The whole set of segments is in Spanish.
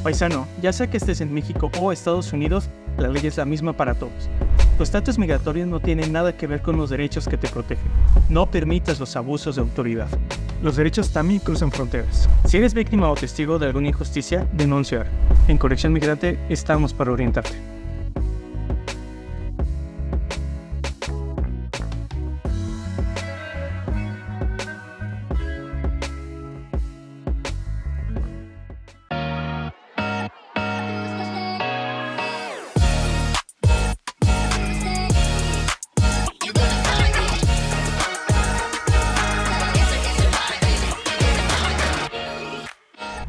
Paisano, ya sea que estés en México o Estados Unidos, la ley es la misma para todos. Tu estatus migratorio no tiene nada que ver con los derechos que te protegen. No permitas los abusos de autoridad. Los derechos también cruzan fronteras. Si eres víctima o testigo de alguna injusticia, denuncia. En Conexión Migrante estamos para orientarte.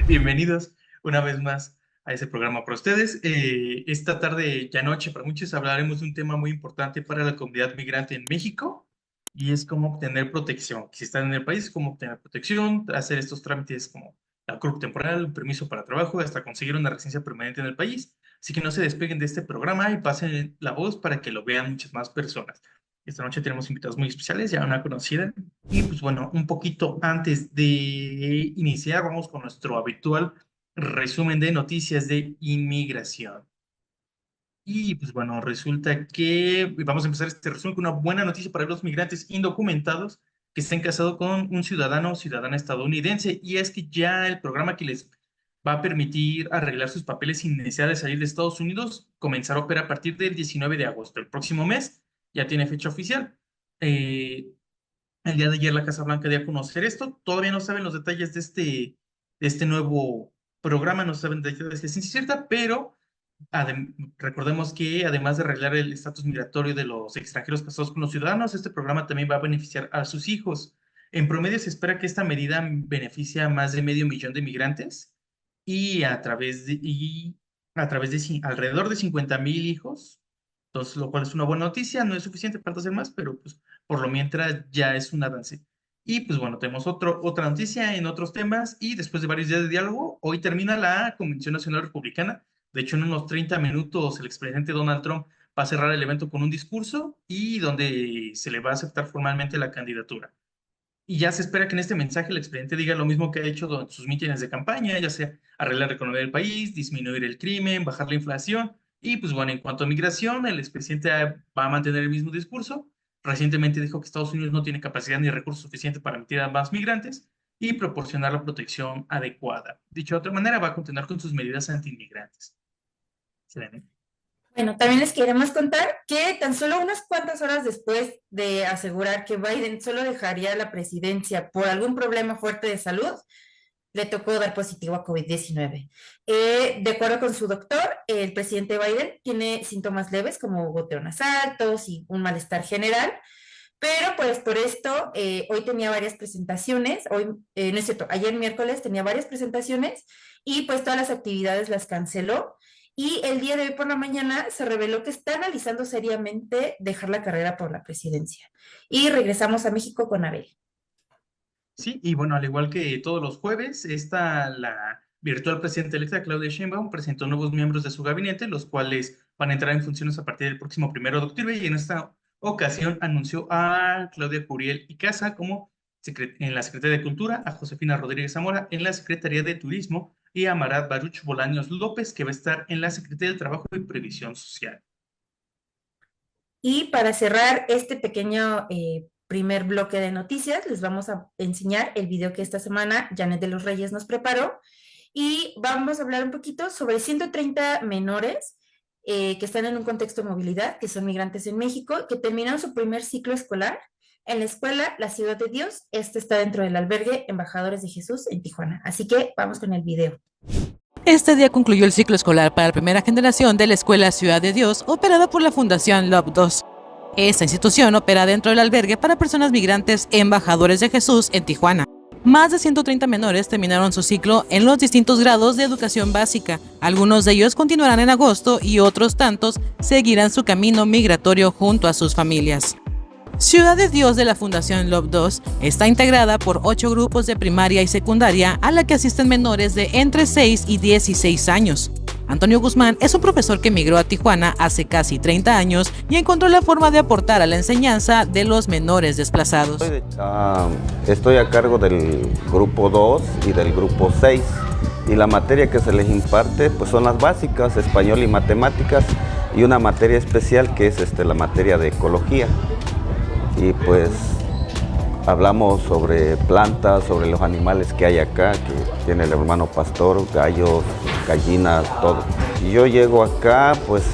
Bienvenidos una vez más a ese programa para ustedes. Esta tarde, ya noche, para muchos hablaremos de un tema muy importante para la comunidad migrante en México y es cómo obtener protección. Si están en el país, cómo obtener protección, hacer estos trámites como la CURP temporal, un permiso para trabajo, hasta conseguir una residencia permanente en el país. Así que no se despeguen de este programa y pasen la voz para que lo vean muchas más personas. Esta noche tenemos invitados muy especiales, ya una conocida. Y pues bueno, un poquito antes de iniciar, vamos con nuestro habitual resumen de noticias de inmigración. Y pues bueno, resulta que vamos a empezar este resumen con una buena noticia para los migrantes indocumentados que estén casados con un ciudadano o ciudadana estadounidense. Y es que ya el programa que les va a permitir arreglar sus papeles sin necesidad de salir de Estados Unidos comenzará a operar a partir del 19 de agosto. El próximo mes ya tiene fecha oficial. El día de ayer la Casa Blanca dio a conocer esto. Todavía no saben los detalles de este nuevo programa, no saben detalles de ciencia cierta, pero recordemos que además de arreglar el estatus migratorio de los extranjeros casados con los ciudadanos, este programa también va a beneficiar a sus hijos. En promedio se espera que esta medida beneficia a más de 500,000 de migrantes y a través de alrededor de 50,000 hijos. Entonces, lo cual es una buena noticia, no es suficiente, falta hacer más, pero pues por lo mientras ya es un avance. Y pues bueno, tenemos otra noticia en otros temas y después de varios días de diálogo, hoy termina la Convención Nacional Republicana. De hecho, en unos 30 minutos el expresidente Donald Trump va a cerrar el evento con un discurso y donde se le va a aceptar formalmente la candidatura. Y ya se espera que en este mensaje el expresidente diga lo mismo que ha hecho en sus mítines de campaña, ya sea arreglar la economía del país, disminuir el crimen, bajar la inflación. Y pues bueno, en cuanto a migración, el expresidente va a mantener el mismo discurso. Recientemente dijo que Estados Unidos no tiene capacidad ni recursos suficientes para admitir a más migrantes y proporcionar la protección adecuada. Dicho de otra manera, va a continuar con sus medidas antiinmigrantes. Selene. Bueno, también les queremos contar que tan solo unas cuantas horas después de asegurar que Biden solo dejaría la presidencia por algún problema fuerte de salud, le tocó dar positivo a COVID-19. De acuerdo con su doctor, el presidente Biden tiene síntomas leves como goteo nasal, tos y un malestar general, pero pues por esto hoy tenía varias presentaciones, no es cierto, ayer miércoles tenía varias presentaciones y pues todas las actividades las canceló. Y el día de hoy por la mañana se reveló que está analizando seriamente dejar la carrera por la presidencia. Y regresamos a México con Abel. Sí, y bueno, al igual que todos los jueves, la virtual presidenta electa Claudia Sheinbaum presentó nuevos miembros de su gabinete, los cuales van a entrar en funciones a partir del próximo 1 de octubre, y en esta ocasión anunció a Claudia Curiel Icaza como en la Secretaría de Cultura, a Josefina Rodríguez Zamora en la Secretaría de Turismo y a Marat Baruch Bolaños López, que va a estar en la Secretaría del Trabajo y Previsión Social. Y para cerrar este pequeño primer bloque de noticias, les vamos a enseñar el video que esta semana Janet de los Reyes nos preparó y vamos a hablar un poquito sobre 130 menores que están en un contexto de movilidad, que son migrantes en México, que terminaron su primer ciclo escolar en la escuela La Ciudad de Dios. Este está dentro del albergue Embajadores de Jesús en Tijuana. Así que vamos con el video. Este día concluyó el ciclo escolar para la primera generación de la Escuela Ciudad de Dios, operada por la Fundación Love 2. Esta institución opera dentro del albergue para personas migrantes Embajadores de Jesús en Tijuana. Más de 130 menores terminaron su ciclo en los distintos grados de educación básica. Algunos de ellos continuarán en agosto y otros tantos seguirán su camino migratorio junto a sus familias. Ciudad de Dios de la Fundación Love 2 está integrada por 8 grupos de primaria y secundaria a la que asisten menores de entre 6 y 16 años. Antonio Guzmán es un profesor que emigró a Tijuana hace casi 30 años y encontró la forma de aportar a la enseñanza de los menores desplazados. Estoy a cargo del grupo 2 y del grupo 6. y la materia que se les imparte pues son las básicas, español y matemáticas, y una materia especial que es la materia de ecología. Y pues hablamos sobre plantas, sobre los animales que hay acá, que tiene el hermano pastor, gallos, gallinas, todo. Y yo llego acá, pues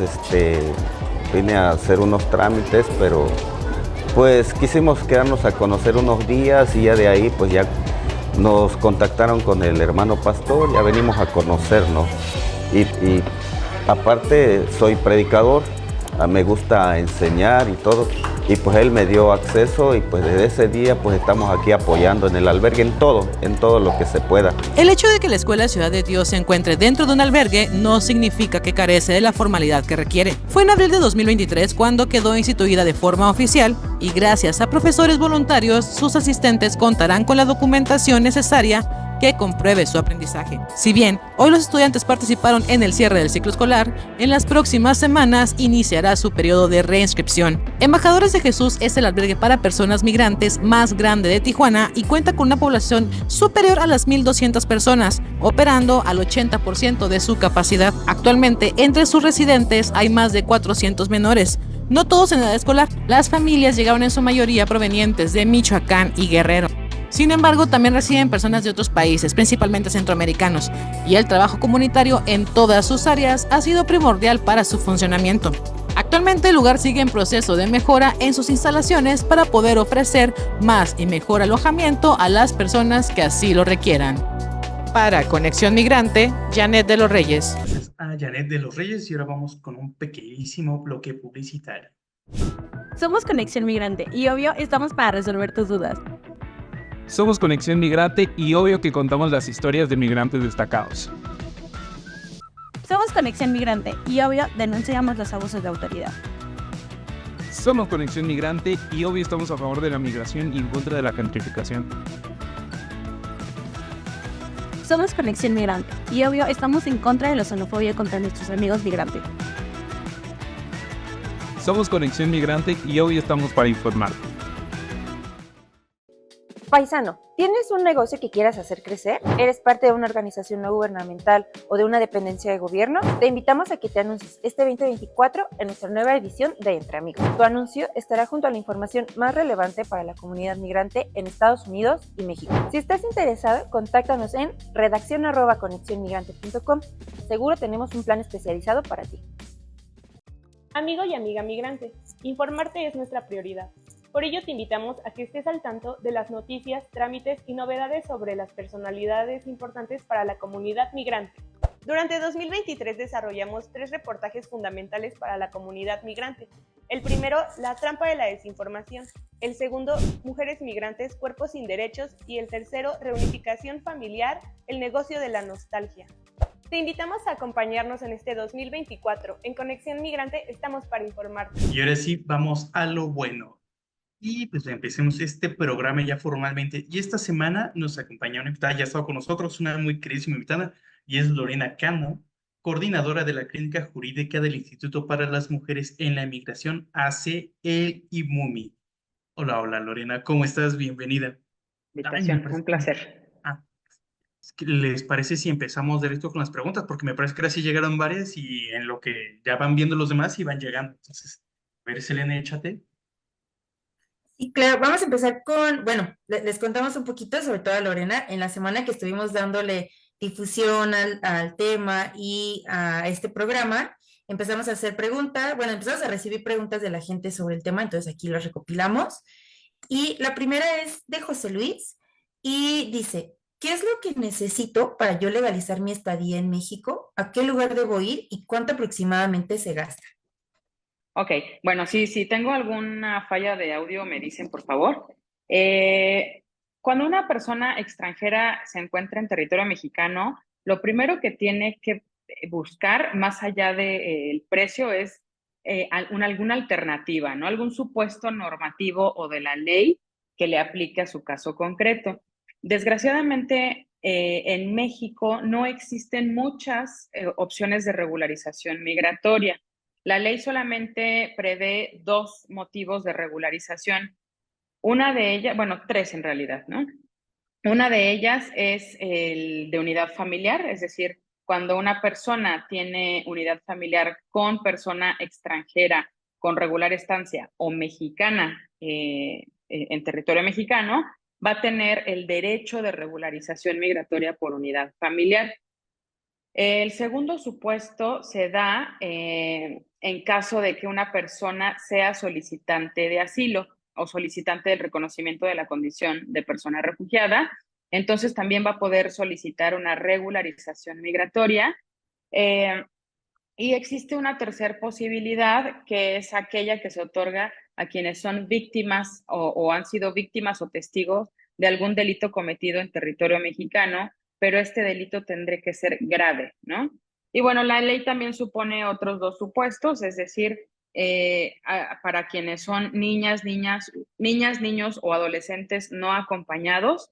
vine a hacer unos trámites, pero pues quisimos quedarnos a conocer unos días y ya de ahí pues ya nos contactaron con el hermano pastor, ya venimos a conocernos. Y aparte soy predicador, me gusta enseñar y todo, y pues él me dio acceso y pues desde ese día pues estamos aquí apoyando en el albergue en todo lo que se pueda. El hecho de que la Escuela Ciudad de Dios se encuentre dentro de un albergue no significa que carece de la formalidad que requiere. Fue en abril de 2023 cuando quedó instituida de forma oficial y gracias a profesores voluntarios, sus asistentes contarán con la documentación necesaria que compruebe su aprendizaje. Si bien hoy los estudiantes participaron en el cierre del ciclo escolar, en las próximas semanas iniciará su periodo de reinscripción. Embajadores de Jesús es el albergue para personas migrantes más grande de Tijuana y cuenta con una población superior a las 1,200 personas, operando al 80% de su capacidad. Actualmente, entre sus residentes hay más de 400 menores, no todos en edad escolar. Las familias llegaron en su mayoría provenientes de Michoacán y Guerrero. Sin embargo, también reciben personas de otros países, principalmente centroamericanos, y el trabajo comunitario en todas sus áreas ha sido primordial para su funcionamiento. Actualmente el lugar sigue en proceso de mejora en sus instalaciones para poder ofrecer más y mejor alojamiento a las personas que así lo requieran. Para Conexión Migrante, Janet de los Reyes. Gracias a Janet de los Reyes y ahora vamos con un pequeñísimo bloque publicitario. Somos Conexión Migrante y obvio estamos para resolver tus dudas. Somos Conexión Migrante y obvio que contamos las historias de migrantes destacados. Somos Conexión Migrante y obvio denunciamos los abusos de autoridad. Somos Conexión Migrante y obvio estamos a favor de la migración y en contra de la gentrificación. Somos Conexión Migrante y obvio estamos en contra de la xenofobia contra nuestros amigos migrantes. Somos Conexión Migrante y obvio estamos para informar. Paisano, ¿tienes un negocio que quieras hacer crecer? ¿Eres parte de una organización no gubernamental o de una dependencia de gobierno? Te invitamos a que te anuncies este 2024 en nuestra nueva edición de Entre Amigos. Tu anuncio estará junto a la información más relevante para la comunidad migrante en Estados Unidos y México. Si estás interesado, contáctanos en redaccion@conexionmigrante.com. Seguro tenemos un plan especializado para ti. Amigo y amiga migrante, informarte es nuestra prioridad. Por ello te invitamos a que estés al tanto de las noticias, trámites y novedades sobre las personalidades importantes para la comunidad migrante. Durante 2023 desarrollamos 3 reportajes fundamentales para la comunidad migrante. El primero, la trampa de la desinformación. El segundo, mujeres migrantes, cuerpos sin derechos. Y el tercero, reunificación familiar, el negocio de la nostalgia. Te invitamos a acompañarnos en este 2024. En Conexión Migrante estamos para informarte. Y ahora sí, vamos a lo bueno. Y pues empecemos este programa ya formalmente. Y esta semana nos acompaña una invitada, ya ha estado con nosotros, una muy queridísima invitada, y es Lorena Cano, coordinadora de la Clínica Jurídica del Instituto para las Mujeres en la Migración, AC, el IMUMI. Hola Lorena, ¿cómo estás? Bienvenida. Un placer. ¿Les parece si empezamos directo con las preguntas? Porque me parece que ahora sí llegaron varias y en lo que ya van viendo los demás y van llegando. Entonces, a ver, Selena, échate. Y claro, vamos a empezar con, bueno, les contamos un poquito, sobre todo a Lorena, en la semana que estuvimos dándole difusión al tema y a este programa, empezamos a hacer preguntas, bueno, empezamos a recibir preguntas de la gente sobre el tema, entonces aquí las recopilamos. Y la primera es de José Luis y dice, ¿qué es lo que necesito para yo legalizar mi estadía en México? ¿A qué lugar debo ir y cuánto aproximadamente se gasta? Ok, bueno, si tengo alguna falla de audio, me dicen, por favor. Cuando una persona extranjera se encuentra en territorio mexicano, lo primero que tiene que buscar, más allá del precio, es alguna alternativa, ¿no? Algún supuesto normativo o de la ley que le aplique a su caso concreto. Desgraciadamente, en México no existen muchas opciones de regularización migratoria. La ley solamente prevé 2 motivos de regularización. Una de ellas, bueno, 3 en realidad, ¿no? Una de ellas es el de unidad familiar, es decir, cuando una persona tiene unidad familiar con persona extranjera con regular estancia o mexicana en territorio mexicano, va a tener el derecho de regularización migratoria por unidad familiar. El segundo supuesto se da en caso de que una persona sea solicitante de asilo o solicitante del reconocimiento de la condición de persona refugiada. Entonces también va a poder solicitar una regularización migratoria. Y existe una tercera posibilidad, que es aquella que se otorga a quienes son víctimas o han sido víctimas o testigos de algún delito cometido en territorio mexicano, pero este delito tendré que ser grave, ¿no? Y bueno, la ley también supone otros dos supuestos, es decir, para quienes son niñas, niños o adolescentes no acompañados,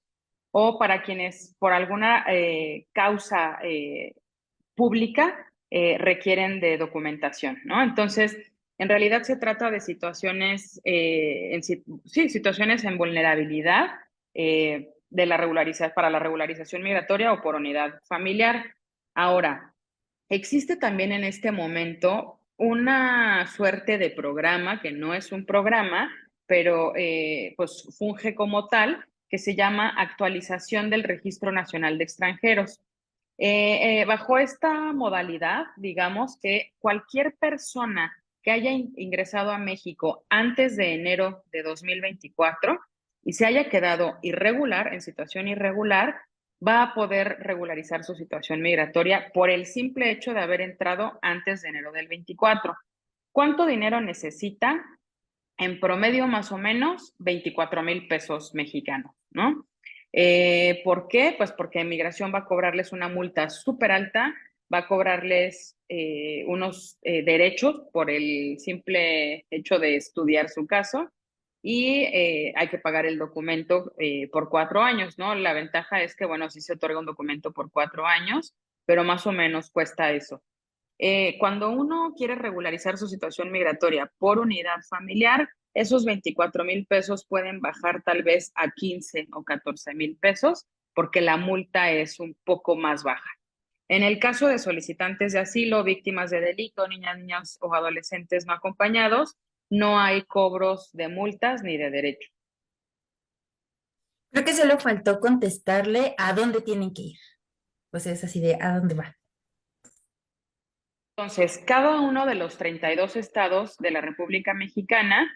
o para quienes por alguna causa pública requieren de documentación, ¿no? Entonces, en realidad se trata de situaciones, situaciones en vulnerabilidad para la regularización migratoria o por unidad familiar. Ahora, existe también en este momento una suerte de programa, que no es un programa, pero pues funge como tal, que se llama actualización del Registro Nacional de Extranjeros. Bajo esta modalidad, digamos que cualquier persona que haya ingresado a México antes de enero de 2024 y se haya quedado irregular, en situación irregular, va a poder regularizar su situación migratoria por el simple hecho de haber entrado antes de enero del 24. ¿Cuánto dinero necesita? En promedio, más o menos, 24,000 pesos mexicanos, ¿no? ¿Por qué? Pues porque Migración va a cobrarles una multa súper alta, va a cobrarles unos derechos por el simple hecho de estudiar su caso y hay que pagar el documento por 4 años, ¿no? La ventaja es que, bueno, sí se otorga un documento por 4 años, pero más o menos cuesta eso. Cuando uno quiere regularizar su situación migratoria por unidad familiar, esos 24,000 pesos pueden bajar tal vez a 15 o 14,000 pesos porque la multa es un poco más baja. En el caso de solicitantes de asilo, víctimas de delito, niñas o adolescentes no acompañados, no hay cobros de multas ni de derecho. Creo que solo faltó contestarle a dónde tienen que ir. Pues es así de a dónde va. Entonces, cada uno de los 32 estados de la República Mexicana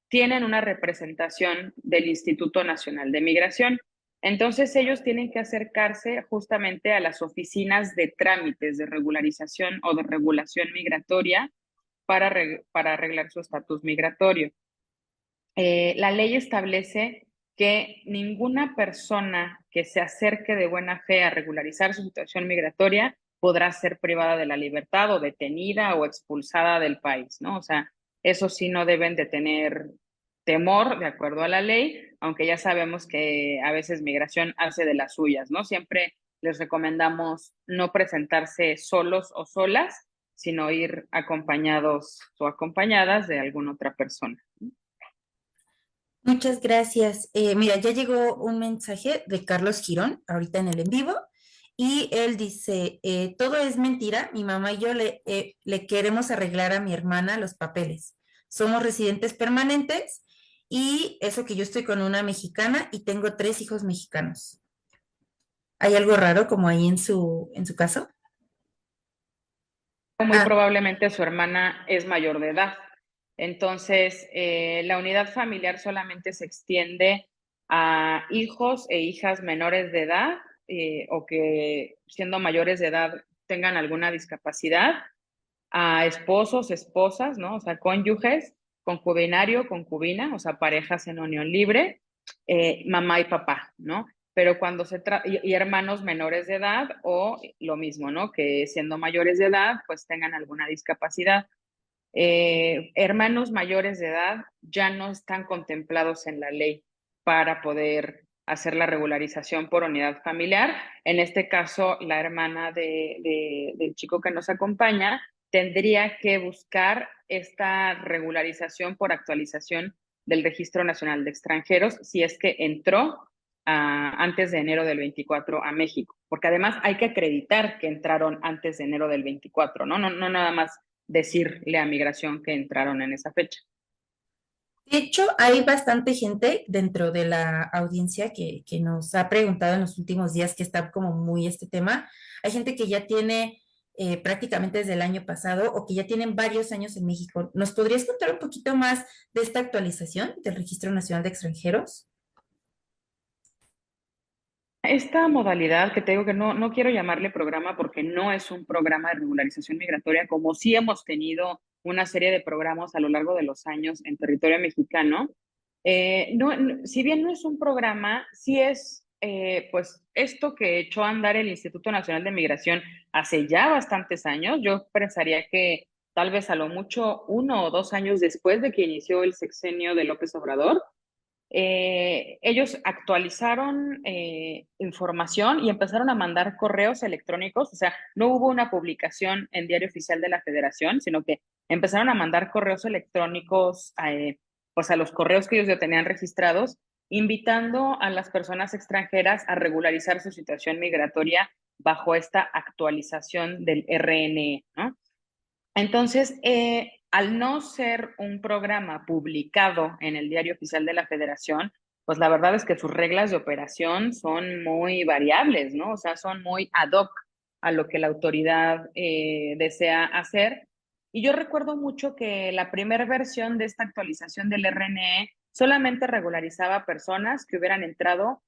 tienen una representación del Instituto Nacional de Migración. Entonces, ellos tienen que acercarse justamente a las oficinas de trámites de regularización o de regulación migratoria para arreglar su estatus migratorio. La ley establece que ninguna persona que se acerque de buena fe a regularizar su situación migratoria podrá ser privada de la libertad o detenida o expulsada del país, ¿no? O sea, eso sí no deben de tener temor de acuerdo a la ley, aunque ya sabemos que a veces Migración hace de las suyas, ¿no? Siempre les recomendamos no presentarse solos o solas, sino ir acompañados o acompañadas de alguna otra persona. Muchas gracias. Mira, ya llegó un mensaje de Carlos Girón, ahorita en el en vivo, y él dice, todo es mentira, mi mamá y yo le queremos arreglar a mi hermana los papeles. Somos residentes permanentes y eso que yo estoy con una mexicana y tengo 3 hijos mexicanos. ¿Hay algo raro como ahí en su caso? Muy probablemente su hermana es mayor de edad. Entonces, la unidad familiar solamente se extiende a hijos e hijas menores de edad o que siendo mayores de edad tengan alguna discapacidad, a esposos, esposas, ¿no? O sea, cónyuges, concubinario, concubina, o sea, parejas en unión libre, mamá y papá, ¿no? Pero cuando se trata, y hermanos menores de edad o lo mismo, ¿no? Que siendo mayores de edad, pues tengan alguna discapacidad. Hermanos mayores de edad ya no están contemplados en la ley para poder hacer la regularización por unidad familiar. En este caso, la hermana del chico que nos acompaña tendría que buscar esta regularización por actualización del Registro Nacional de Extranjeros si es que entró antes de enero del 24 a México, porque además hay que acreditar que entraron antes de enero del 24, ¿no? No nada más decirle a migración que entraron en esa fecha. De hecho, hay bastante gente dentro de la audiencia que nos ha preguntado en los últimos días que está como muy este tema. Hay gente que ya tiene prácticamente desde el año pasado o que ya tienen varios años en México. ¿Nos podrías contar un poquito más de esta actualización del Registro Nacional de Extranjeros? Esta modalidad que te digo que no quiero llamarle programa porque no es un programa de regularización migratoria, como sí hemos tenido una serie de programas a lo largo de los años en territorio mexicano. Si bien no es un programa, sí es pues esto que echó a andar el Instituto Nacional de Migración hace ya bastantes años. Yo pensaría que tal vez a lo mucho 1 o 2 años después de que inició el sexenio de López Obrador, ellos actualizaron información y empezaron a mandar correos electrónicos, o sea, no hubo una publicación en Diario Oficial de la Federación, sino que empezaron a mandar correos electrónicos pues a los correos que ellos ya tenían registrados, invitando a las personas extranjeras a regularizar su situación migratoria bajo esta actualización del RNE, ¿no? Entonces, al no ser un programa publicado en el Diario Oficial de la Federación, pues la verdad es que sus reglas de operación son muy variables, ¿no? O sea, son muy ad hoc a lo que la autoridad desea hacer. Y yo recuerdo mucho que la primera versión de esta actualización del RNE solamente regularizaba personas que hubieran entrado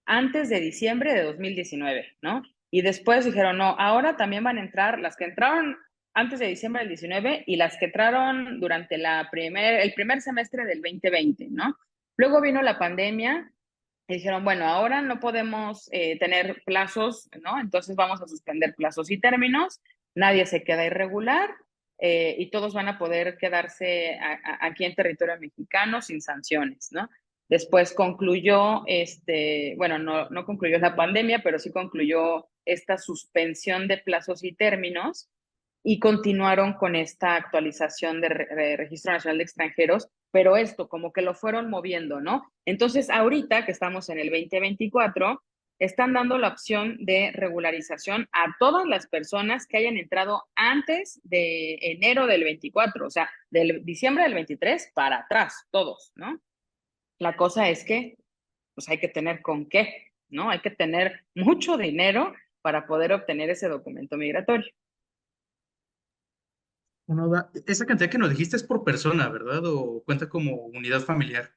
antes de diciembre de 2019, ¿no? Y después dijeron, no, ahora también van a entrar las que entraron antes de diciembre del 19 y las que entraron durante el primer semestre del 2020, ¿no? Luego vino la pandemia y dijeron, bueno, ahora no podemos tener plazos, ¿no? Entonces vamos a suspender plazos y términos, nadie se queda irregular y todos van a poder quedarse aquí en territorio mexicano sin sanciones, ¿no? Después concluyó, bueno, no concluyó la pandemia, pero sí concluyó esta suspensión de plazos y términos y continuaron con esta actualización de Registro Nacional de Extranjeros, pero esto como que lo fueron moviendo, ¿no? Entonces, ahorita que estamos en el 2024, están dando la opción de regularización a todas las personas que hayan entrado antes de enero del 24, o sea, del diciembre del 23 para atrás, todos, ¿no? La cosa es que, pues hay que tener con qué, ¿no? Hay que tener mucho dinero para poder obtener ese documento migratorio. Bueno, esa cantidad que nos dijiste es por persona, ¿verdad? ¿O cuenta como unidad familiar?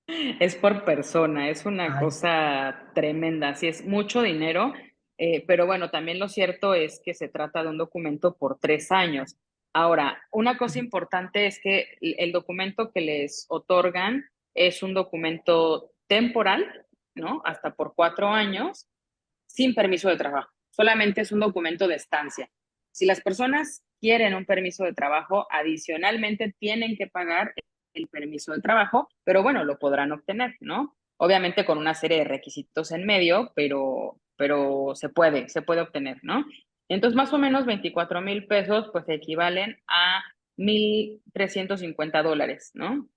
Es por persona, es una cosa tremenda, sí, es mucho dinero, pero bueno, también lo cierto es que se trata de un documento por 3 años. Ahora, una cosa importante es que el documento que les otorgan es un documento temporal, ¿no? Hasta por 4 años, sin permiso de trabajo. Solamente es un documento de estancia. Si las personas quieren un permiso de trabajo, adicionalmente tienen que pagar el permiso de trabajo, pero bueno, lo podrán obtener, ¿no? Obviamente con una serie de requisitos en medio, pero se puede obtener, ¿no? Entonces, más o menos 24,000 pesos, pues equivalen a $1,350, ¿no?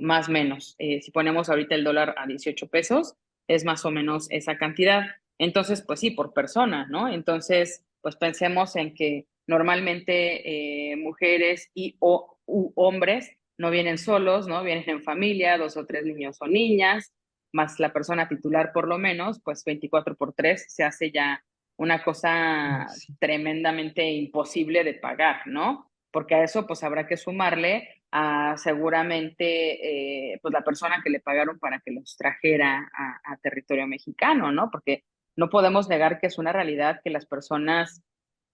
Más o menos. Si ponemos ahorita el dólar a 18 pesos, es más o menos esa cantidad. Entonces, pues sí, por persona, ¿no? Entonces, pues pensemos en que normalmente mujeres o hombres no vienen solos, ¿no? Vienen en familia, 2 o 3 niños o niñas, más la persona titular por lo menos, pues 24 por 3 se hace ya una cosa tremendamente imposible de pagar, ¿no? Porque a eso pues habrá que sumarle a seguramente pues la persona que le pagaron para que los trajera a territorio mexicano, ¿no? Porque no podemos negar que es una realidad que las personas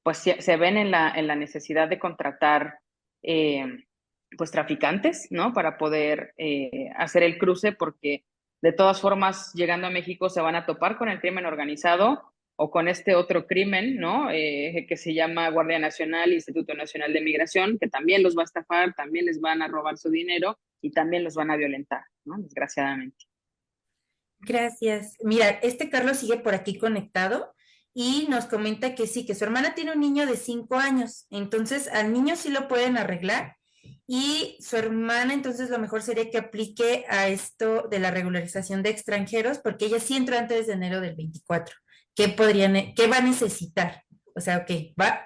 pues se ven en la necesidad de contratar pues traficantes, ¿no? Para poder hacer el cruce, porque de todas formas, llegando a México se van a topar con el crimen organizado o con este otro crimen, ¿no? Que se llama Guardia Nacional, Instituto Nacional de Migración, que también los va a estafar, también les van a robar su dinero y también los van a violentar, ¿no? Desgraciadamente. Gracias. Mira, Carlos sigue por aquí conectado y nos comenta que sí, que su hermana tiene un niño de 5 años, entonces al niño sí lo pueden arreglar y su hermana, entonces lo mejor sería que aplique a esto de la regularización de extranjeros, porque ella sí entró antes de enero del 24. ¿Qué va a necesitar? O sea, ok,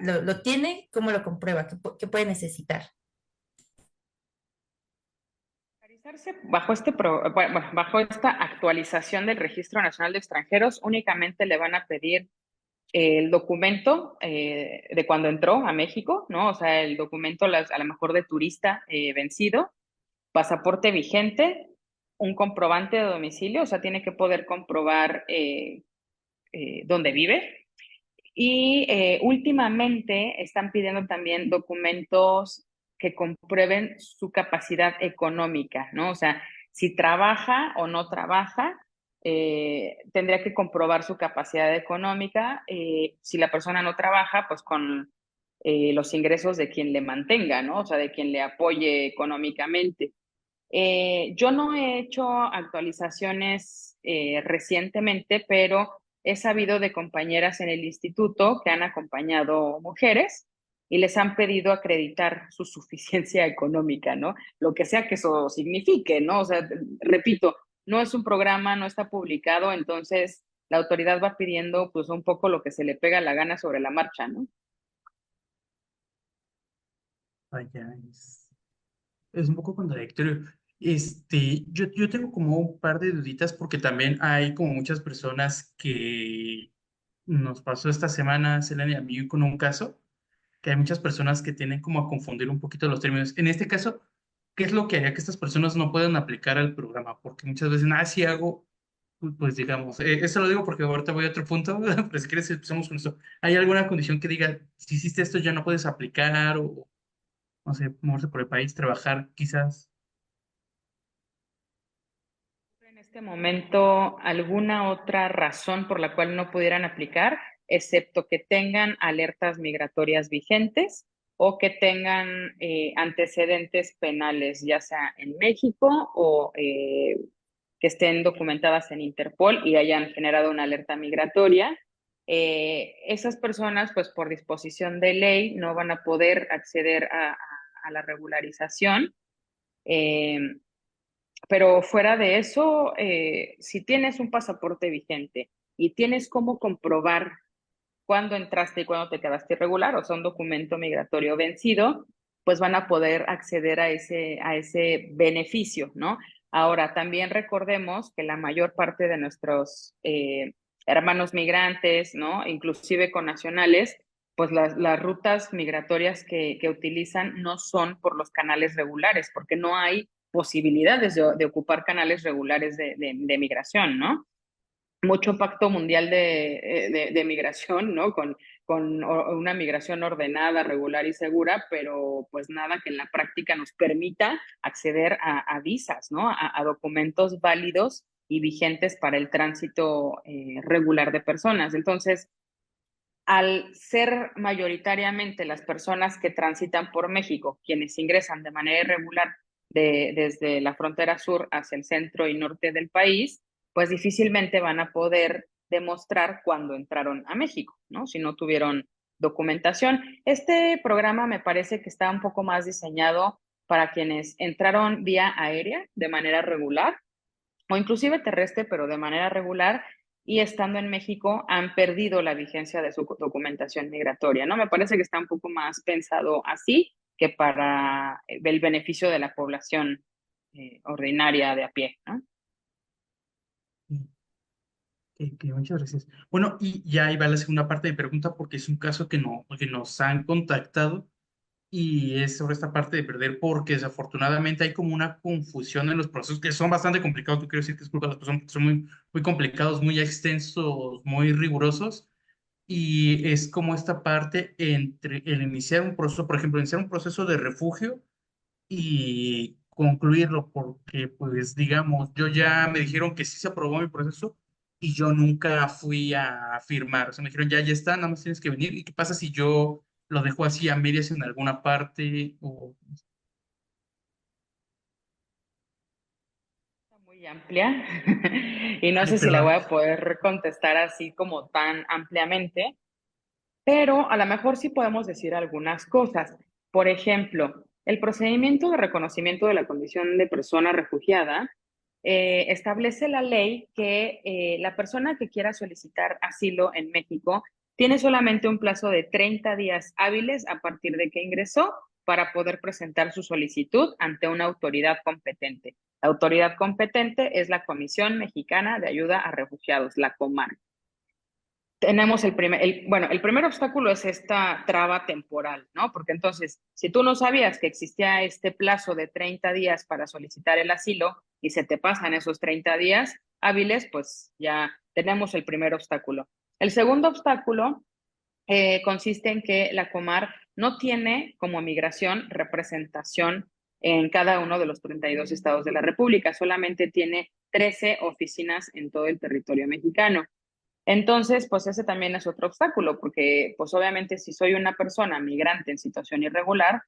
lo tiene, ¿cómo lo comprueba? ¿Qué puede necesitar? Bajo bajo esta actualización del Registro Nacional de Extranjeros, únicamente le van a pedir el documento de cuando entró a México, ¿no? O sea, el documento a lo mejor de turista vencido, pasaporte vigente, un comprobante de domicilio, o sea, tiene que poder comprobar dónde vive. Y últimamente están pidiendo también documentos que comprueben su capacidad económica, ¿no? O sea, si trabaja o no trabaja, tendría que comprobar su capacidad económica. Si la persona no trabaja, pues con los ingresos de quien le mantenga, ¿no? O sea, de quien le apoye económicamente. Yo no he hecho actualizaciones recientemente, pero he sabido de compañeras en el instituto que han acompañado mujeres y les han pedido acreditar su suficiencia económica, ¿no? Lo que sea que eso signifique, ¿no? O sea, repito, no es un programa, no está publicado, entonces la autoridad va pidiendo pues un poco lo que se le pega la gana sobre la marcha, ¿no? Vaya, es un poco contradictorio. Yo tengo como un par de duditas porque también hay como muchas personas que nos pasó esta semana, Selena y a mí, con un caso, que hay muchas personas que tienen como a confundir un poquito los términos. En este caso, ¿qué es lo que haría que estas personas no puedan aplicar al programa? Porque muchas veces, si hago, pues digamos, eso lo digo porque ahorita voy a otro punto, pero si quieres empezamos con esto. ¿Hay alguna condición que diga, si hiciste esto ya no puedes aplicar o, no sé, moverse por el país, trabajar quizás? En este momento, ¿alguna otra razón por la cual no pudieran aplicar, excepto que tengan alertas migratorias vigentes o que tengan antecedentes penales, ya sea en México o que estén documentadas en Interpol y hayan generado una alerta migratoria? Esas personas, pues por disposición de ley, no van a poder acceder a la regularización. Eh, pero fuera de eso, si tienes un pasaporte vigente y tienes cómo comprobar cuándo entraste y cuándo te quedaste irregular, o sea, un documento migratorio vencido, pues van a poder acceder a ese beneficio, ¿no? Ahora, también recordemos que la mayor parte de nuestros hermanos migrantes, ¿no? Inclusive connacionales, pues las rutas migratorias que utilizan no son por los canales regulares, porque no hay posibilidades de ocupar canales regulares de migración, ¿no? Mucho pacto mundial de migración, ¿no? Con una migración ordenada, regular y segura, pero pues nada que en la práctica nos permita acceder a visas, ¿no? A documentos válidos y vigentes para el tránsito regular de personas. Entonces, al ser mayoritariamente las personas que transitan por México quienes ingresan de manera irregular desde la frontera sur hacia el centro y norte del país, pues difícilmente van a poder demostrar cuándo entraron a México, ¿no? Si no tuvieron documentación. Este programa me parece que está un poco más diseñado para quienes entraron vía aérea de manera regular o inclusive terrestre, pero de manera regular, y estando en México han perdido la vigencia de su documentación migratoria, ¿no? Me parece que está un poco más pensado así que para el beneficio de la población ordinaria de a pie, ¿no? Muchas gracias. Bueno, y ya ahí va la segunda parte de mi pregunta porque es un caso que nos han contactado y es sobre esta parte de perder porque desafortunadamente hay como una confusión en los procesos que son bastante complicados. No quiero decir que es culpa de las personas, porque son muy complicados, muy extensos, muy rigurosos. Y es como esta parte entre el iniciar un proceso, por ejemplo, iniciar un proceso de refugio y concluirlo, porque pues digamos, yo ya me dijeron que sí se aprobó mi proceso y yo nunca fui a firmar. O sea, me dijeron, ya está, nada más tienes que venir. ¿Y qué pasa si yo lo dejo así a medias en alguna parte? O... Muy amplia y no Ay, sé si la voy perdón. a poder contestar así como tan ampliamente, pero a lo mejor sí podemos decir algunas cosas. Por ejemplo, El procedimiento de reconocimiento de la condición de persona refugiada establece la ley que la persona que quiera solicitar asilo en México tiene solamente un plazo de 30 días hábiles a partir de que ingresó para poder presentar su solicitud ante una autoridad competente. La autoridad competente es la Comisión Mexicana de Ayuda a Refugiados, la COMAR. Tenemos el primer obstáculo es esta traba temporal, ¿no? Porque entonces, si tú no sabías que existía este plazo de 30 días para solicitar el asilo y se te pasan esos 30 días hábiles, pues ya tenemos el primer obstáculo. El segundo obstáculo consiste en que la Comar no tiene como migración representación en cada uno de los 32 estados de la República, solamente tiene 13 oficinas en todo el territorio mexicano. Entonces, pues ese también es otro obstáculo, porque pues obviamente si soy una persona migrante en situación irregular,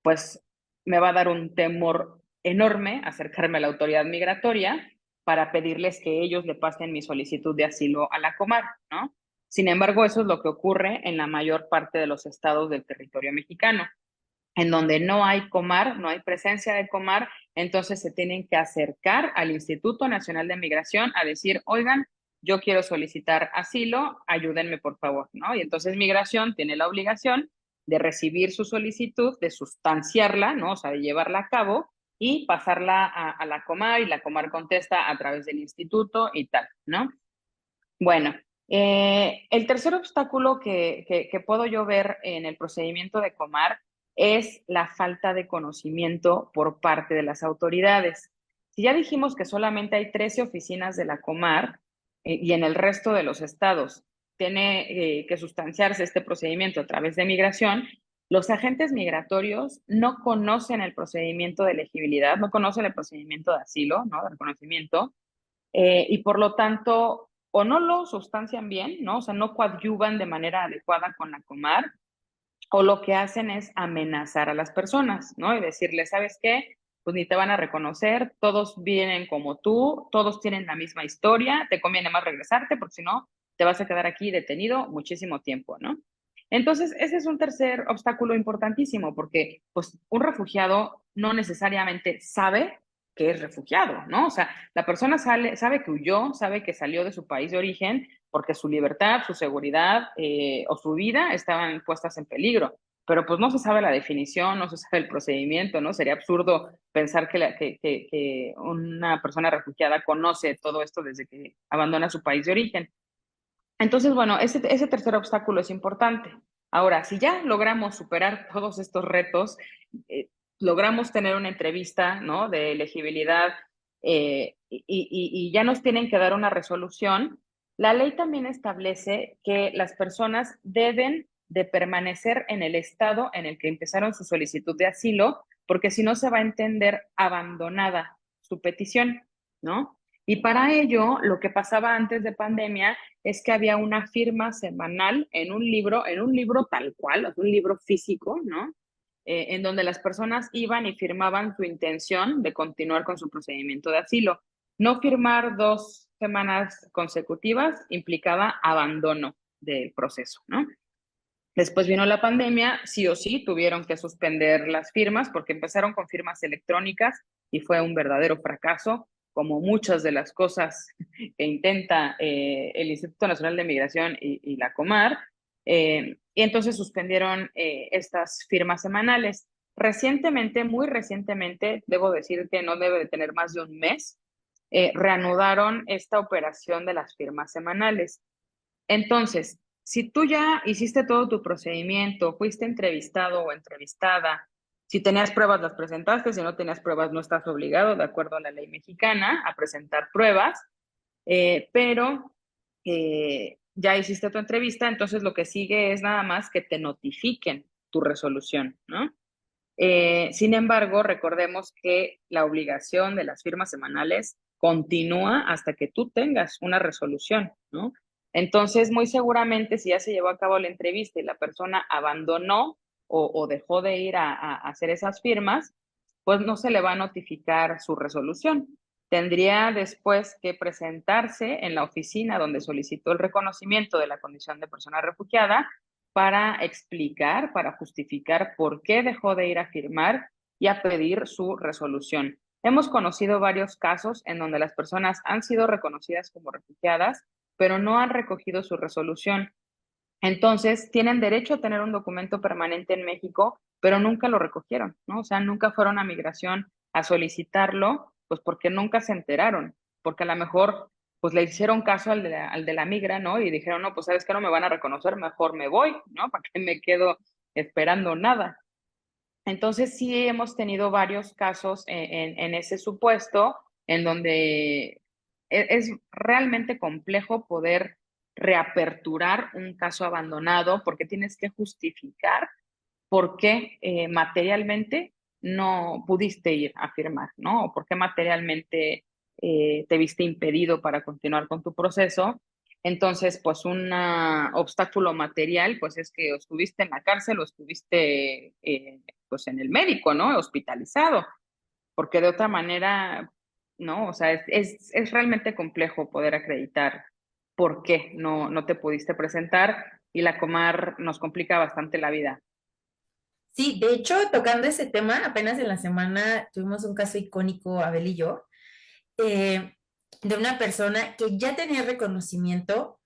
pues me va a dar un temor enorme acercarme a la autoridad migratoria para pedirles que ellos le pasen mi solicitud de asilo a la Comar, ¿no? Sin embargo, eso es lo que ocurre en la mayor parte de los estados del territorio mexicano. En donde no hay Comar, no hay presencia de Comar, entonces se tienen que acercar al Instituto Nacional de Migración a decir, oigan, yo quiero solicitar asilo, ayúdenme por favor, ¿no? Y entonces Migración tiene la obligación de recibir su solicitud, de sustanciarla, ¿no? O sea, de llevarla a cabo y pasarla a la Comar y la Comar contesta a través del instituto y tal, ¿no? Bueno, el tercer obstáculo que puedo yo ver en el procedimiento de Comar es la falta de conocimiento por parte de las autoridades. Si ya dijimos que solamente hay 13 oficinas de la Comar y en el resto de los estados tiene que sustanciarse este procedimiento a través de migración, los agentes migratorios no conocen el procedimiento de elegibilidad, no conocen el procedimiento de asilo, ¿no? De reconocimiento, y por lo tanto o no lo sustancian bien, ¿no? O sea, no coadyuvan de manera adecuada con la Comar, o lo que hacen es amenazar a las personas, ¿no? Y decirles, ¿sabes qué? Pues ni te van a reconocer, todos vienen como tú, todos tienen la misma historia, te conviene más regresarte porque si no, te vas a quedar aquí detenido muchísimo tiempo, ¿no? Entonces, ese es un tercer obstáculo importantísimo porque pues un refugiado no necesariamente sabe que es refugiado, ¿no? O sea, la persona sabe que huyó, sabe que salió de su país de origen porque su libertad, su seguridad o su vida estaban puestas en peligro. Pero pues no se sabe la definición, no se sabe el procedimiento, ¿no? Sería absurdo pensar que una persona refugiada conoce todo esto desde que abandona su país de origen. Entonces, bueno, ese tercer obstáculo es importante. Ahora, si ya logramos superar todos estos retos, logramos tener una entrevista, ¿no? De elegibilidad y ya nos tienen que dar una resolución, la ley también establece que las personas deben de permanecer en el estado en el que empezaron su solicitud de asilo, porque si no se va a entender abandonada su petición, ¿no? Y para ello, lo que pasaba antes de pandemia es que había una firma semanal en un libro tal cual, un libro físico, ¿no? En donde las personas iban y firmaban su intención de continuar con su procedimiento de asilo. No firmar 2 semanas consecutivas implicaba abandono del proceso, ¿no? Después vino la pandemia, sí o sí tuvieron que suspender las firmas porque empezaron con firmas electrónicas y fue un verdadero fracaso, como muchas de las cosas que intenta el Instituto Nacional de Migración y la Comar, y entonces suspendieron estas firmas semanales. Recientemente, muy recientemente, debo decir que no debe de tener más de un mes, reanudaron esta operación de las firmas semanales. Entonces, si tú ya hiciste todo tu procedimiento, fuiste entrevistado o entrevistada, si tenías pruebas las presentaste, si no tenías pruebas no estás obligado, de acuerdo a la ley mexicana, a presentar pruebas, pero ya hiciste tu entrevista, entonces lo que sigue es nada más que te notifiquen tu resolución, ¿no? Sin embargo, recordemos que la obligación de las firmas semanales continúa hasta que tú tengas una resolución, ¿no? Entonces, muy seguramente, si ya se llevó a cabo la entrevista y la persona abandonó o dejó de ir a hacer esas firmas, pues no se le va a notificar su resolución. Tendría después que presentarse en la oficina donde solicitó el reconocimiento de la condición de persona refugiada para explicar, para justificar por qué dejó de ir a firmar y a pedir su resolución. Hemos conocido varios casos en donde las personas han sido reconocidas como refugiadas, pero no han recogido su resolución. Entonces, tienen derecho a tener un documento permanente en México, pero nunca lo recogieron, ¿no? O sea, nunca fueron a migración a solicitarlo, pues porque nunca se enteraron, porque a lo mejor pues le hicieron caso al de la migra, ¿no? Y dijeron, no, pues sabes que no me van a reconocer, mejor me voy, ¿no? ¿Para qué me quedo esperando nada? Entonces sí hemos tenido varios casos en ese supuesto, en donde es realmente complejo poder reaperturar un caso abandonado porque tienes que justificar por qué materialmente no pudiste ir a firmar, ¿no? O por qué materialmente te viste impedido para continuar con tu proceso. Entonces, pues un obstáculo material, pues es que o estuviste en la cárcel o estuviste pues en el médico, ¿no? Hospitalizado, porque de otra manera, ¿no? O sea, es realmente complejo poder acreditar por qué no te pudiste presentar y la Comar nos complica bastante la vida. Sí, de hecho, tocando ese tema, apenas en la semana tuvimos un caso icónico, Abel y yo, de una persona que ya tenía reconocimiento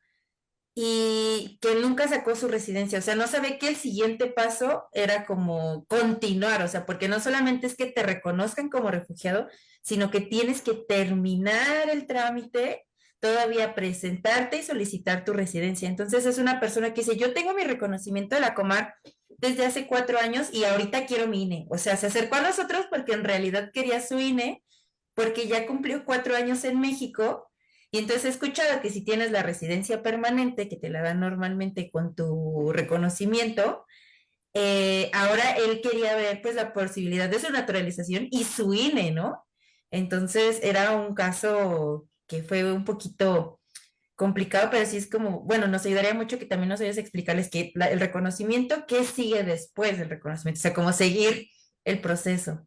y que nunca sacó su residencia. O sea, no sabe que el siguiente paso era como continuar, o sea, porque no solamente es que te reconozcan como refugiado, sino que tienes que terminar el trámite, todavía presentarte y solicitar tu residencia. Entonces es una persona que dice, yo tengo mi reconocimiento de la Comar desde hace 4 años y ahorita quiero mi INE. O sea, se acercó a nosotros porque en realidad quería su INE, porque ya cumplió 4 años en México. Y entonces he escuchado que si tienes la residencia permanente, que te la dan normalmente con tu reconocimiento, ahora él quería ver pues la posibilidad de su naturalización y su INE, ¿no? Entonces era un caso que fue un poquito complicado, pero sí es como, bueno, nos ayudaría mucho que también nos ayudes a explicarles que el reconocimiento, ¿qué sigue después del reconocimiento? O sea, cómo seguir el proceso.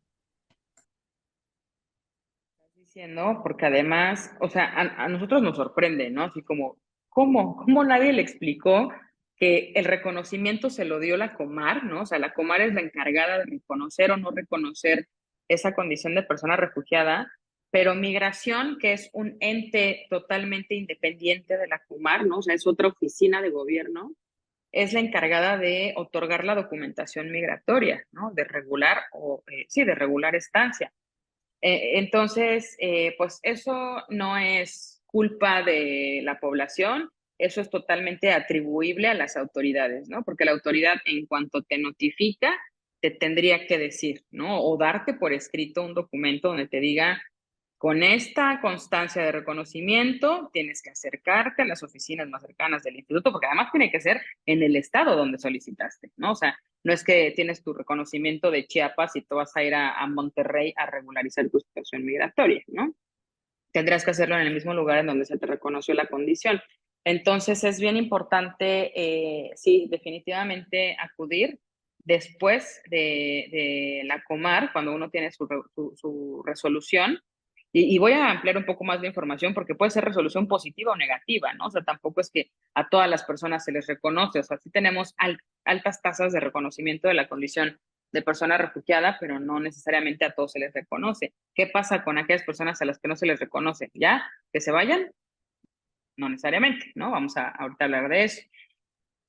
Diciendo, porque además, o sea, a nosotros nos sorprende, ¿no? Así como, ¿cómo nadie le explicó que el reconocimiento se lo dio la Comar, ¿no? O sea, la Comar es la encargada de reconocer o no reconocer esa condición de persona refugiada, pero Migración, que es un ente totalmente independiente de la Comar, ¿no? O sea, es otra oficina de gobierno, es la encargada de otorgar la documentación migratoria, ¿no? De regular sí, de regular estancia. Entonces, pues eso no es culpa de la población, eso es totalmente atribuible a las autoridades, ¿no? Porque la autoridad, en cuanto te notifica, te tendría que decir, ¿no? O darte por escrito un documento donde te diga, con esta constancia de reconocimiento, tienes que acercarte a las oficinas más cercanas del instituto, porque además tiene que ser en el estado donde solicitaste, ¿no? O sea, no es que tienes tu reconocimiento de Chiapas y tú vas a ir a Monterrey a regularizar tu situación migratoria, ¿no? Tendrás que hacerlo en el mismo lugar en donde se te reconoció la condición. Entonces, es bien importante, sí, definitivamente acudir después de la Comar, cuando uno tiene su resolución. Y voy a ampliar un poco más la información porque puede ser resolución positiva o negativa, ¿no? O sea, tampoco es que a todas las personas se les reconoce, o sea, sí tenemos altas tasas de reconocimiento de la condición de persona refugiada, pero no necesariamente a todos se les reconoce. ¿Qué pasa con aquellas personas a las que no se les reconoce? ¿Ya? ¿Que se vayan? No necesariamente, ¿no? Vamos a ahorita hablar de eso.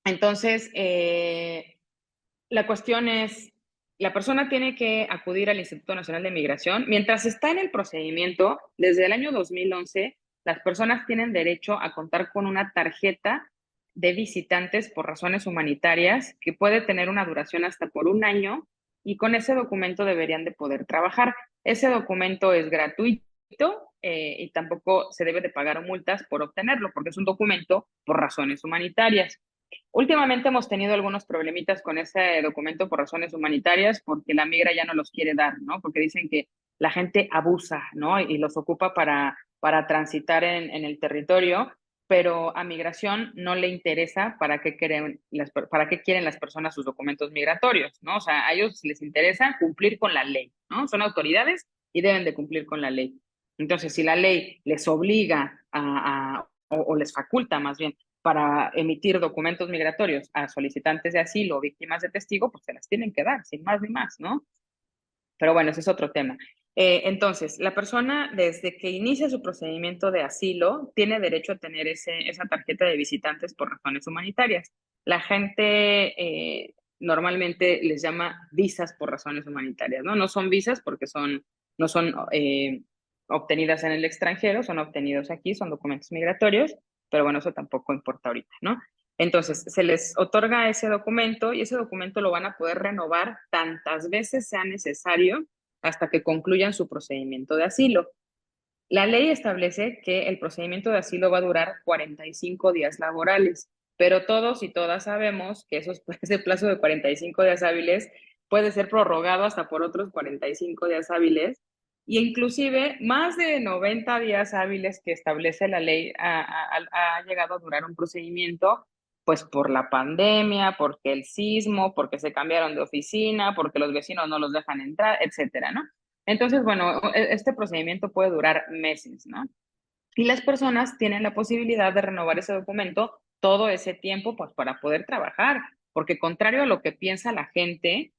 Entonces, la cuestión es, la persona tiene que acudir al Instituto Nacional de Migración. Mientras está en el procedimiento, desde el año 2011, las personas tienen derecho a contar con una tarjeta de visitantes por razones humanitarias que puede tener una duración hasta por 1 año y con ese documento deberían de poder trabajar. Ese documento es gratuito y tampoco se debe de pagar multas por obtenerlo porque es un documento por razones humanitarias. Últimamente hemos tenido algunos problemitas con ese documento por razones humanitarias porque la migra ya no los quiere dar, ¿no? Porque dicen que la gente abusa, ¿no? Y los ocupa para transitar en el territorio, pero a migración no le interesa para qué quieren las personas sus documentos migratorios, ¿no? O sea, a ellos les interesa cumplir con la ley, ¿no? Son autoridades y deben de cumplir con la ley. Entonces, si la ley les obliga o les faculta más bien para emitir documentos migratorios a solicitantes de asilo o víctimas de testigo, pues se las tienen que dar, sin más ni más, ¿no? Pero bueno, ese es otro tema. Entonces, la persona desde que inicia su procedimiento de asilo tiene derecho a tener esa tarjeta de visitantes por razones humanitarias. La gente normalmente les llama visas por razones humanitarias, ¿no? No son visas porque no son obtenidas en el extranjero, son obtenidos aquí, son documentos migratorios, pero bueno, eso tampoco importa ahorita, ¿no? Entonces, se les otorga ese documento y ese documento lo van a poder renovar tantas veces sea necesario hasta que concluyan su procedimiento de asilo. La ley establece que el procedimiento de asilo va a durar 45 días laborales, pero todos y todas sabemos que ese plazo de 45 días hábiles puede ser prorrogado hasta por otros 45 días hábiles y inclusive más de 90 días hábiles que establece la ley ha llegado a durar un procedimiento pues por la pandemia, porque el sismo, porque se cambiaron de oficina, porque los vecinos no los dejan entrar, etcétera, ¿no? Entonces, bueno, este procedimiento puede durar meses, ¿no? Y las personas tienen la posibilidad de renovar ese documento todo ese tiempo, pues para poder trabajar, porque contrario a lo que piensa la gente,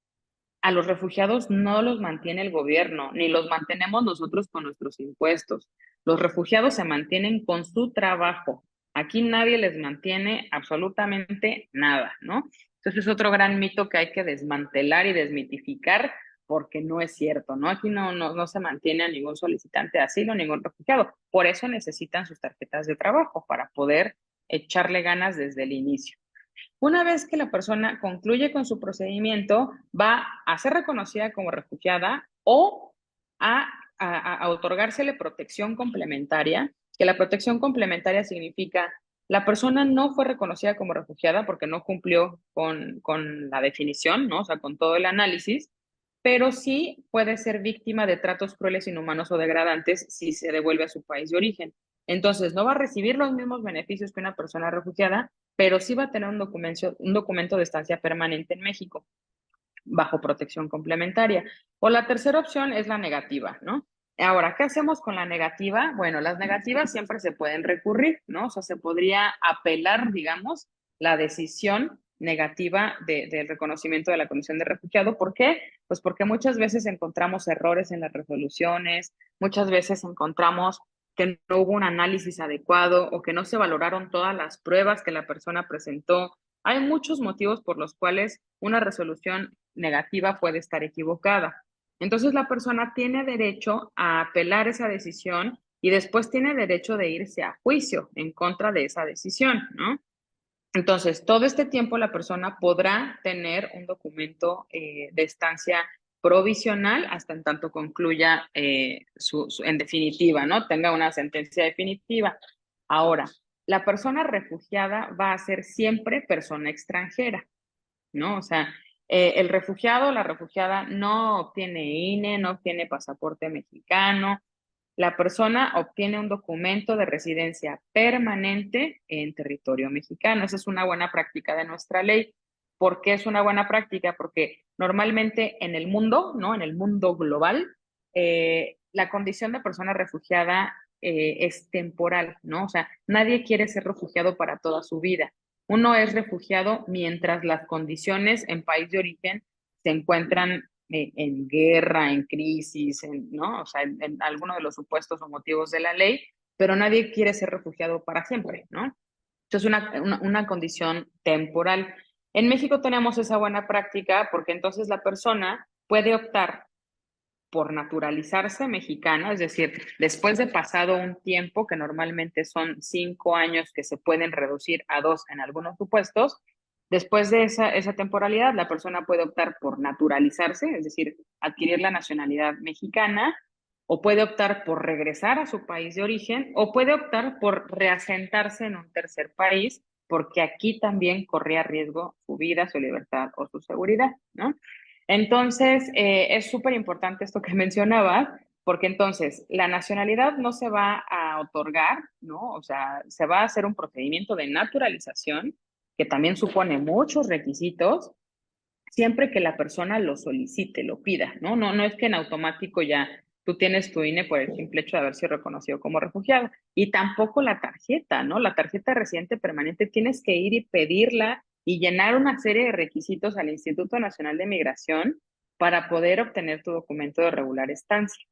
a los refugiados no los mantiene el gobierno, ni los mantenemos nosotros con nuestros impuestos. Los refugiados se mantienen con su trabajo. Aquí nadie les mantiene absolutamente nada, ¿no? Entonces es otro gran mito que hay que desmantelar y desmitificar porque no es cierto, ¿no? Aquí no se mantiene a ningún solicitante de asilo, ningún refugiado. Por eso necesitan sus tarjetas de trabajo para poder echarle ganas desde el inicio. Una vez que la persona concluye con su procedimiento, va a ser reconocida como refugiada o a otorgársele protección complementaria, que la protección complementaria significa la persona no fue reconocida como refugiada porque no cumplió con la definición, ¿no? O sea, con todo el análisis, pero sí puede ser víctima de tratos crueles, inhumanos o degradantes si se devuelve a su país de origen. Entonces, no va a recibir los mismos beneficios que una persona refugiada, pero sí va a tener un documento de estancia permanente en México, bajo protección complementaria. O la tercera opción es la negativa, ¿no? Ahora, ¿qué hacemos con la negativa? Bueno, las negativas siempre se pueden recurrir, ¿no? O sea, se podría apelar, digamos, la decisión negativa del reconocimiento de la condición de refugiado. ¿Por qué? Pues porque muchas veces encontramos errores en las resoluciones, muchas veces encontramos que no hubo un análisis adecuado o que no se valoraron todas las pruebas que la persona presentó. Hay muchos motivos por los cuales una resolución negativa puede estar equivocada. Entonces la persona tiene derecho a apelar esa decisión y después tiene derecho de irse a juicio en contra de esa decisión, ¿no? Entonces, todo este tiempo la persona podrá tener un documento de estancia provisional hasta en tanto concluya en definitiva, ¿no? Tenga una sentencia definitiva. Ahora, la persona refugiada va a ser siempre persona extranjera, ¿no? O sea, el refugiado o la refugiada no obtiene INE, no obtiene pasaporte mexicano. La persona obtiene un documento de residencia permanente en territorio mexicano. Esa es una buena práctica de nuestra ley. ¿Por qué es una buena práctica? Porque normalmente en el mundo, ¿no? En el mundo global, la condición de persona refugiada es temporal, ¿no? O sea, nadie quiere ser refugiado para toda su vida. Uno es refugiado mientras las condiciones en país de origen se encuentran en guerra, en crisis, ¿no? O sea, en alguno de los supuestos o motivos de la ley, pero nadie quiere ser refugiado para siempre, ¿no? Entonces, una condición temporal. En México tenemos esa buena práctica porque entonces la persona puede optar por naturalizarse mexicana, es decir, después de pasado un tiempo, que normalmente son 5 años que se pueden reducir a 2 en algunos supuestos, después de esa temporalidad, la persona puede optar por naturalizarse, es decir, adquirir la nacionalidad mexicana, o puede optar por regresar a su país de origen, o puede optar por reasentarse en un tercer país, porque aquí también corría riesgo su vida, su libertad o su seguridad, ¿no? Entonces, es súper importante esto que mencionabas, porque entonces la nacionalidad no se va a otorgar, ¿no? O sea, se va a hacer un procedimiento de naturalización que también supone muchos requisitos, siempre que la persona lo solicite, lo pida, ¿no? No es que en automático ya tú tienes tu INE por el simple hecho de haber sido reconocido como refugiado. Y tampoco la tarjeta, ¿no? La tarjeta de residente permanente tienes que ir y pedirla y llenar una serie de requisitos al Instituto Nacional de Migración para poder obtener tu documento de regular estancia.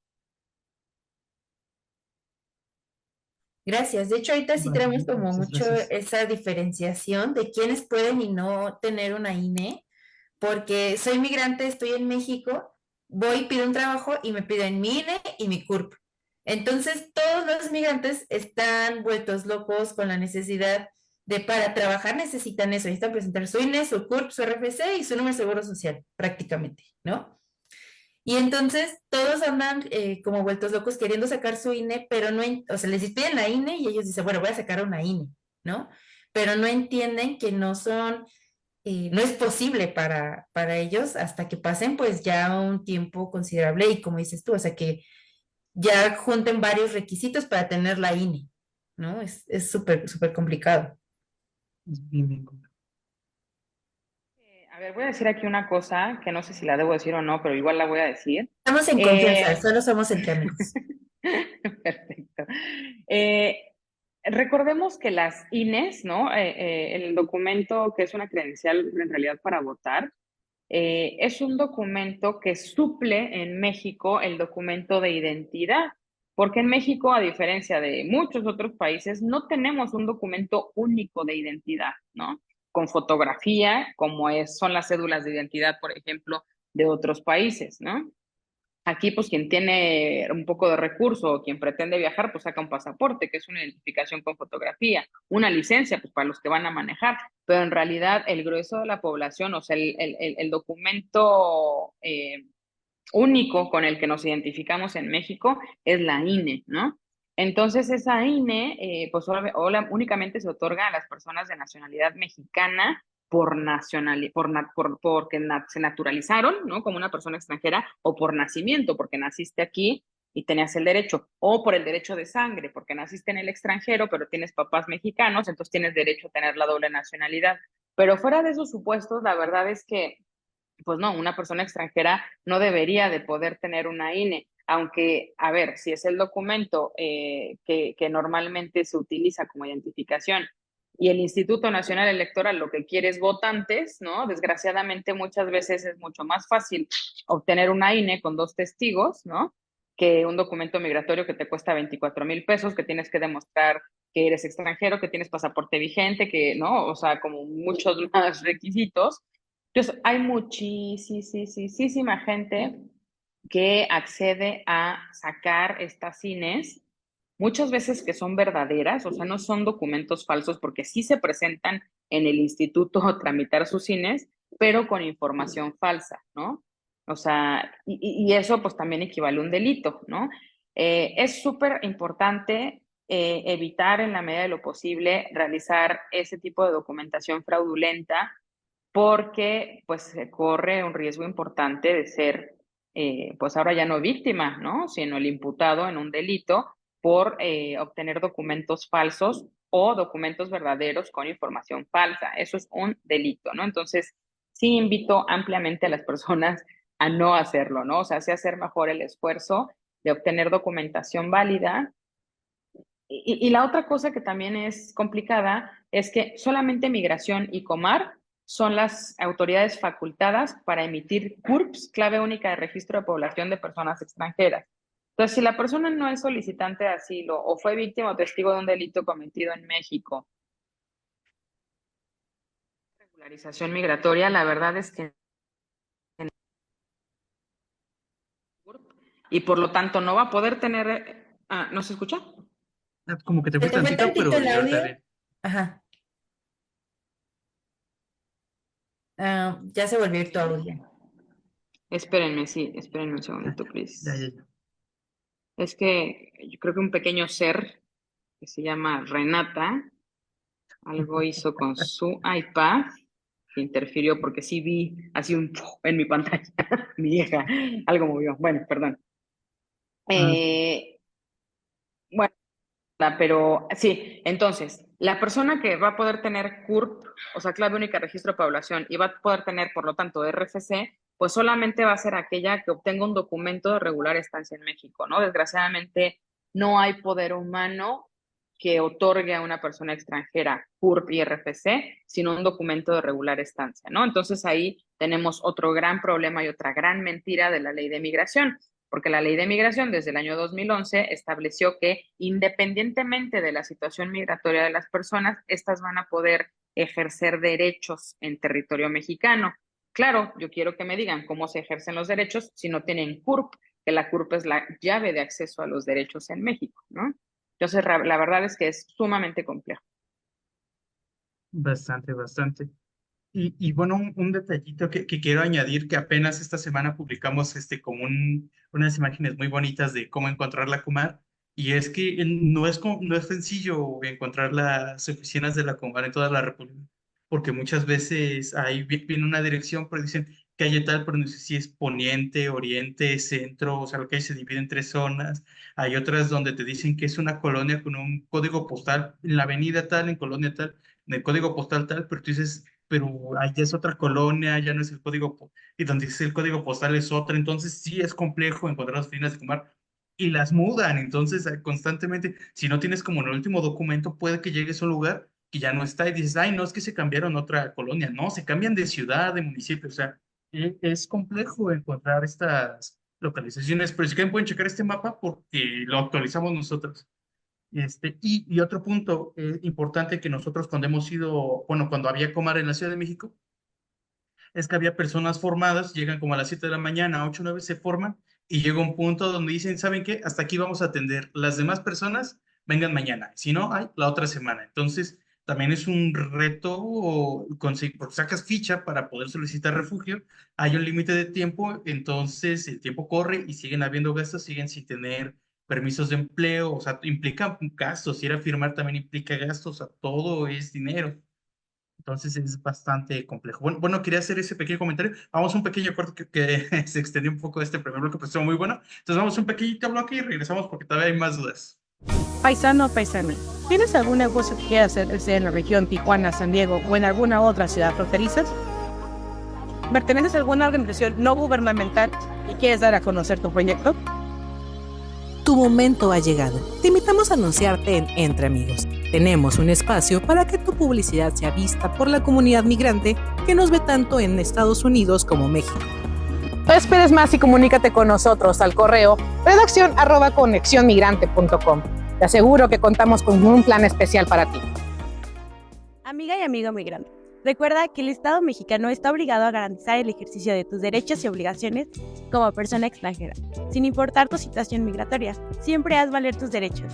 Gracias. De hecho, ahorita sí Vale, tenemos como muchas mucho gracias. esa diferenciación de quiénes pueden y no tener una INE, porque soy migrante, estoy en México, voy, pido un trabajo y me piden mi INE y mi CURP. Entonces, todos los migrantes están vueltos locos con la necesidad de para trabajar necesitan eso, necesitan presentar su INE, su CURP, su RFC y su número de seguro social, prácticamente, ¿no? Y entonces todos andan como vueltos locos queriendo sacar su INE, pero no, o sea, les piden la INE y ellos dicen, bueno, voy a sacar una INE, ¿no? Pero no entienden que no son, no es posible para ellos hasta que pasen pues ya un tiempo considerable y como dices tú, o sea, que ya junten varios requisitos para tener la INE, ¿no? Es súper, súper complicado. Es bien complicado. A ver, voy a decir aquí una cosa que no sé si la debo decir o no, pero igual la voy a decir. Estamos en confianza, solo somos entre amigos. Perfecto. Recordemos que las INES, ¿no? El documento que es una credencial en realidad para votar, es un documento que suple en México el documento de identidad, porque en México, a diferencia de muchos otros países, no tenemos un documento único de identidad, ¿no? Con fotografía, como son las cédulas de identidad, por ejemplo, de otros países, ¿no? Aquí, pues, quien tiene un poco de recurso o quien pretende viajar, pues saca un pasaporte, que es una identificación con fotografía, una licencia, pues, para los que van a manejar, pero en realidad el grueso de la población, o sea, el documento único con el que nos identificamos en México es la INE, ¿no? Entonces, esa INE, pues, únicamente se otorga a las personas de nacionalidad mexicana porque se naturalizaron, ¿no? Como una persona extranjera, o por nacimiento, porque naciste aquí y tenías el derecho, o por el derecho de sangre, porque naciste en el extranjero, pero tienes papás mexicanos, entonces tienes derecho a tener la doble nacionalidad. Pero fuera de esos supuestos, la verdad es que, pues no, una persona extranjera no debería de poder tener una INE, aunque, a ver, si es el documento que normalmente se utiliza como identificación y el Instituto Nacional Electoral lo que quiere es votantes, ¿no? Desgraciadamente muchas veces es mucho más fácil obtener una INE con 2 testigos, ¿no? Que un documento migratorio que te cuesta 24,000 pesos, que tienes que demostrar que eres extranjero, que tienes pasaporte vigente, que, ¿no? O sea, como muchos más requisitos. Entonces, hay muchísima gente que accede a sacar estas INES, muchas veces que son verdaderas, o sea, no son documentos falsos porque sí se presentan en el instituto a tramitar sus INES, pero con información falsa, ¿no? O sea, y eso pues también equivale a un delito, ¿no? Es súper importante evitar en la medida de lo posible realizar ese tipo de documentación fraudulenta porque pues se corre un riesgo importante de ser, pues ahora ya no víctima, ¿no? Sino el imputado en un delito por obtener documentos falsos o documentos verdaderos con información falsa. Eso es un delito, ¿no? Entonces, sí invito ampliamente a las personas a no hacerlo, ¿no? O sea, sí hacer mejor el esfuerzo de obtener documentación válida. Y la otra cosa que también es complicada es que solamente Migración y Comar son las autoridades facultadas para emitir CURPS, clave única de registro de población de personas extranjeras. Entonces, si la persona no es solicitante de asilo o fue víctima o testigo de un delito cometido en México, regularización migratoria, la verdad es que y por lo tanto no va a poder tener... ¿no se escucha? Como que te fue ¿Te fue tantito, pero tantito el ya ahorita audio? Ajá. Ya se volvió a ir tu audio. Espérenme un segundito, ya, please. ya. Es que yo creo que un pequeño ser que se llama Renata algo hizo con su iPad que interfirió porque sí vi así un en mi pantalla, mi hija, algo movió. Bueno, perdón. Bueno, pero sí, entonces, la persona que va a poder tener CURP, o sea, clave única de registro de población, y va a poder tener, por lo tanto, RFC, pues solamente va a ser aquella que obtenga un documento de regular estancia en México, ¿no? Desgraciadamente, no hay poder humano que otorgue a una persona extranjera CURP y RFC, sino un documento de regular estancia, ¿no? Entonces ahí tenemos otro gran problema y otra gran mentira de la ley de migración, porque la ley de migración desde el año 2011 estableció que independientemente de la situación migratoria de las personas, estas van a poder ejercer derechos en territorio mexicano. Claro, yo quiero que me digan cómo se ejercen los derechos si no tienen CURP, que la CURP es la llave de acceso a los derechos en México, ¿no? Entonces, la verdad es que es sumamente complejo. Bastante, bastante. Y bueno, un detallito que quiero añadir, que apenas esta semana publicamos como unas imágenes muy bonitas de cómo encontrar la Comar, y es que no es sencillo encontrar las oficinas de la Comar en toda la República, porque muchas veces ahí viene una dirección, pero dicen calle tal, pero no sé si es poniente, oriente, centro, o sea, la calle se divide en tres zonas. Hay otras donde te dicen que es una colonia con un código postal, en la avenida tal, en colonia tal, en el código postal tal, pero tú dices, pero allá es otra colonia, ya no es el y donde dice el código postal es otra, entonces sí es complejo encontrar las oficinas de Comar y las mudan, entonces constantemente, si no tienes como en el último documento, puede que llegues a un lugar que ya no está y dices, ay, no, es que se cambiaron a otra colonia, no, se cambian de ciudad, de municipio, o sea, es complejo encontrar estas localizaciones, pero si quieren pueden checar este mapa porque lo actualizamos nosotros. Y otro punto importante que nosotros cuando hemos ido, bueno, cuando había Comar en la Ciudad de México, es que había personas formadas, llegan como a las 7 de la mañana, 8 o 9 se forman, y llega un punto donde dicen, ¿saben qué? Hasta aquí vamos a atender. Las demás personas vengan mañana, si no, hay la otra semana. Entonces, también es un reto conseguir, porque sacas ficha para poder solicitar refugio, hay un límite de tiempo, entonces el tiempo corre y siguen habiendo gastos, siguen sin tener permisos de empleo, o sea, implica gastos, ir a firmar también implica gastos, o sea, todo es dinero. Entonces es bastante complejo. Bueno, quería hacer ese pequeño comentario. Vamos a un pequeño corte que se extendió un poco este primer bloque, pero estuvo muy bueno. Entonces vamos a un pequeñito bloque y regresamos porque todavía hay más dudas. Paisano, paisano, ¿tienes algún negocio que quieras hacer en la región Tijuana, San Diego o en alguna otra ciudad fronteriza? ¿Perteneces a alguna organización no gubernamental y quieres dar a conocer tu proyecto? Tu momento ha llegado. Te invitamos a anunciarte en Entre Amigos. Tenemos un espacio para que tu publicidad sea vista por la comunidad migrante que nos ve tanto en Estados Unidos como México. No esperes más y comunícate con nosotros al correo redaccion@conexionmigrante.com. Te aseguro que contamos con un plan especial para ti. Amiga y amigo migrante, recuerda que el Estado mexicano está obligado a garantizar el ejercicio de tus derechos y obligaciones como persona extranjera, sin importar tu situación migratoria. Siempre haz valer tus derechos.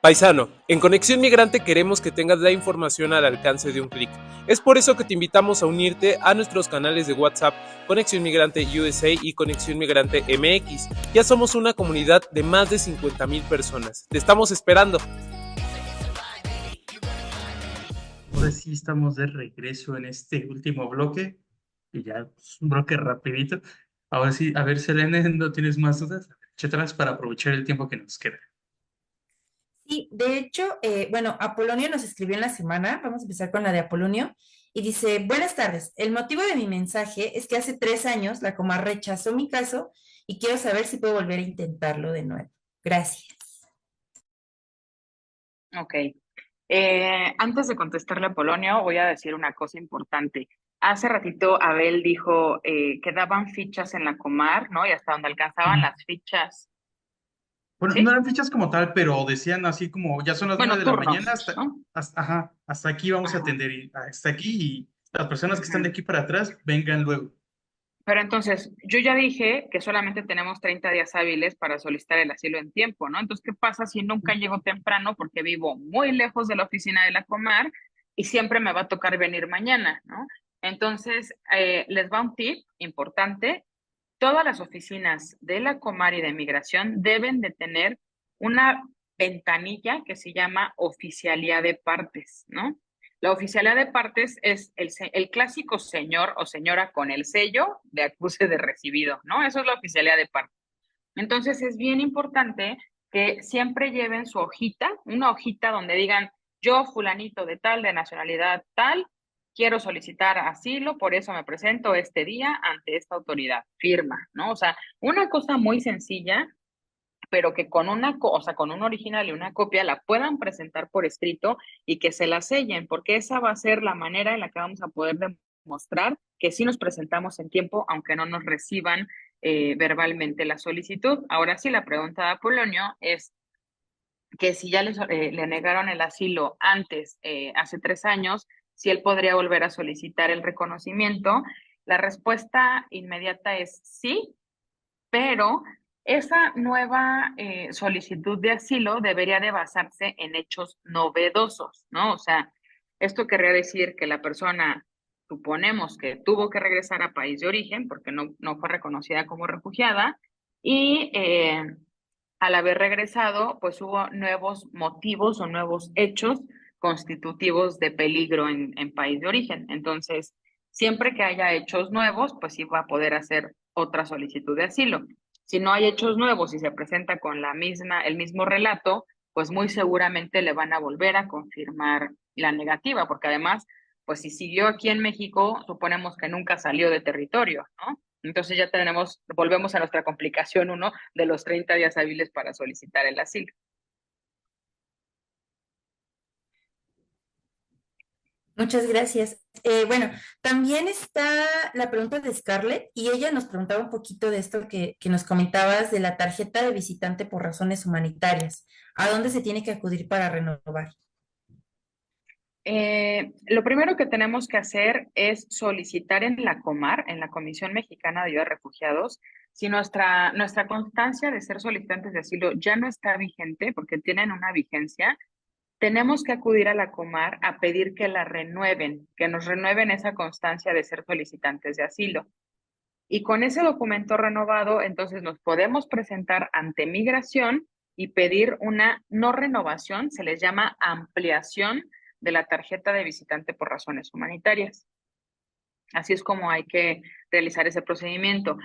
Paisano, en Conexión Migrante queremos que tengas la información al alcance de un clic. Es por eso que te invitamos a unirte a nuestros canales de WhatsApp Conexión Migrante USA y Conexión Migrante MX. Ya somos una comunidad de más de 50,000 personas. Te estamos esperando. Ahora sí estamos de regreso en este último bloque, y ya es un bloque rapidito. Ahora sí, a ver, Selene, ¿no tienes más dudas? Echa atrás para aprovechar el tiempo que nos queda. Sí, de hecho, bueno, Apolonio nos escribió en la semana, vamos a empezar con la de Apolonio, y dice, buenas tardes, el motivo de mi mensaje es que hace 3 años la Comar rechazó mi caso y quiero saber si puedo volver a intentarlo de nuevo. Gracias. Ok. Antes de contestarle a Polonio, voy a decir una cosa importante. Hace ratito Abel dijo que daban fichas en la Comar, ¿no? Y hasta donde alcanzaban las fichas. Bueno, ¿Sí? no eran fichas como tal, pero decían así como, ya son las 9 de la mañana, ¿no? hasta aquí vamos a atender, y hasta aquí, y las personas que están de aquí para atrás, vengan luego. Pero entonces, yo ya dije que solamente tenemos 30 días hábiles para solicitar el asilo en tiempo, ¿no? Entonces, ¿qué pasa si nunca llego temprano porque vivo muy lejos de la oficina de la Comar y siempre me va a tocar venir mañana, ¿no? Entonces, les va un tip importante. Todas las oficinas de la Comar y de Migración deben de tener una ventanilla que se llama oficialía de partes, ¿no? La oficialía de partes es el clásico señor o señora con el sello de acuse de recibido, ¿no? Eso es la oficialía de partes. Entonces es bien importante que siempre lleven su hojita, una hojita donde digan, yo fulanito de tal, de nacionalidad tal, quiero solicitar asilo, por eso me presento este día ante esta autoridad, firma, ¿no? O sea, una cosa muy sencilla, pero que con o sea, con un original y una copia la puedan presentar por escrito y que se la sellen, porque esa va a ser la manera en la que vamos a poder demostrar que sí nos presentamos en tiempo, aunque no nos reciban verbalmente la solicitud. Ahora sí, la pregunta de Apolonio es que si ya le negaron el asilo antes, hace 3 años, si él podría volver a solicitar el reconocimiento. La respuesta inmediata es sí, pero esa nueva solicitud de asilo debería de basarse en hechos novedosos, ¿no? O sea, esto querría decir que la persona, suponemos que tuvo que regresar a país de origen porque no fue reconocida como refugiada y al haber regresado, pues hubo nuevos motivos o nuevos hechos constitutivos de peligro en país de origen. Entonces, siempre que haya hechos nuevos, pues sí va a poder hacer otra solicitud de asilo. Si no hay hechos nuevos y se presenta con el mismo relato, pues muy seguramente le van a volver a confirmar la negativa, porque además, pues si siguió aquí en México, suponemos que nunca salió de territorio, ¿no? Entonces ya volvemos a nuestra complicación 1 de los 30 días hábiles para solicitar el asilo. Muchas gracias. Bueno, también está la pregunta de Scarlett y ella nos preguntaba un poquito de esto que nos comentabas de la tarjeta de visitante por razones humanitarias. ¿A dónde se tiene que acudir para renovar? Lo primero que tenemos que hacer es solicitar en la COMAR, en la Comisión Mexicana de Ayuda a Refugiados, si nuestra constancia de ser solicitantes de asilo ya no está vigente, porque tienen una vigencia, tenemos que acudir a la COMAR a pedir que la renueven, que nos renueven esa constancia de ser solicitantes de asilo. Y con ese documento renovado, entonces nos podemos presentar ante Migración y pedir una no renovación, se les llama ampliación de la tarjeta de visitante por razones humanitarias. Así es como hay que realizar ese procedimiento.